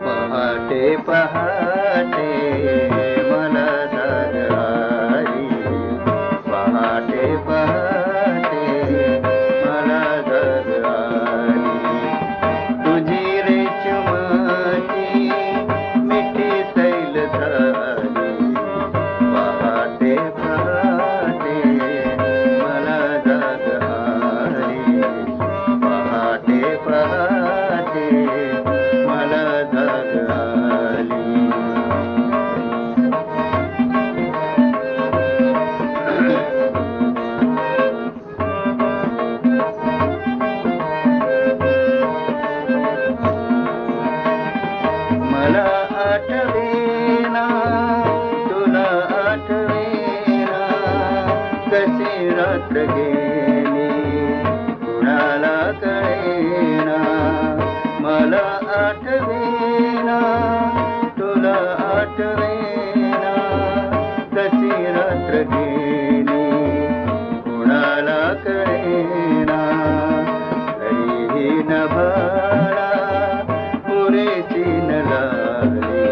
पहाटे पहाटे मला जाग आली, पहाटे पहाटे मला जाग आली, तुझी रेशमाची मिठी सैल झाली, पहाटे पहाटे मला जाग आली, पहाटे पहाटे मला जाग आली. मला आठवेना तुला आठवेना, कशी रात्र गेली कुणाला कळेना. मला आठवेना तुला आठवेना, कशी रात्र गेली कुणाला कळेना. तरीही नभाळा पुरेशी न लागली,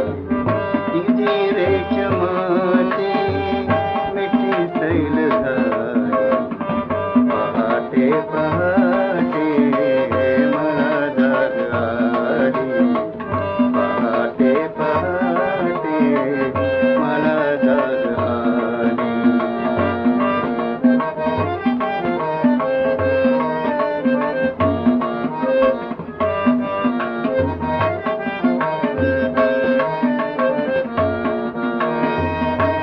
तिची रेशमाची मिठी सैल झाली, पहाटे पहाटे मला जाग आली, पहाटे पहाटे मला जाग आली.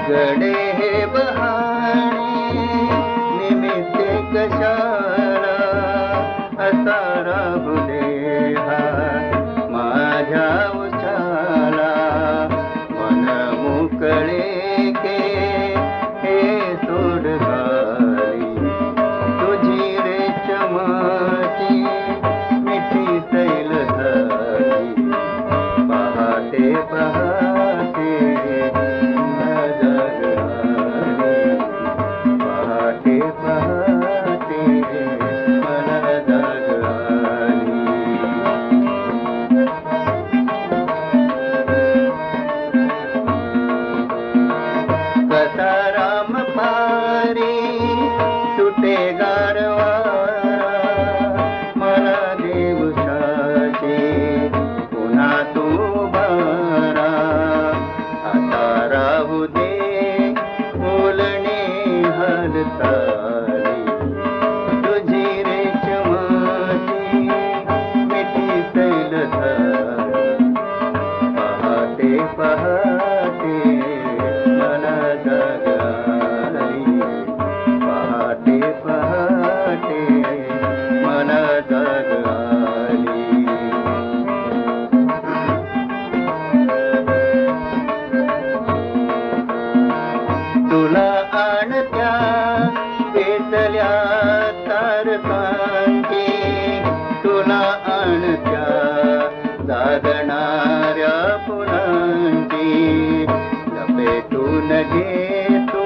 गडे हे बहाणे निमित्ते कशाला, असा राहुले हा माझ्या उशाला. मन मोकळे के हे सोड घाली, तुझी रेशमाची मिठी सैल झाली, पहाटे पहाटे मला जाग आली, पहाटे पहाटे मला जाग आली. कसा राम पारी सुटे गारवारा, मला देवशाची पुन्हा तू बारा. आता राहू दे बोलणे हालचाली, तुझी रेशमाची मिठी सैल झाली, पहाटे पहाटे मला जाग आली, पहाटे पहाटे मला जाग आली. तुला आणत्या पेटल्या तारकांची, तुला आणत्या जागणाऱ्या फुलांची, लपेटून घेतो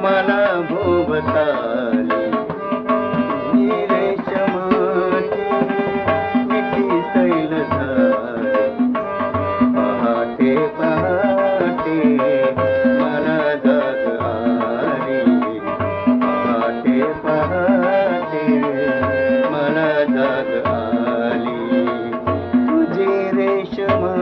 मला भोवताली, ही रेशमाची मिठी सैल झाली, पहाटे पहाटे मला जाग आली, पहाटे पहाटे मला जाग आली, तुझी रेशमा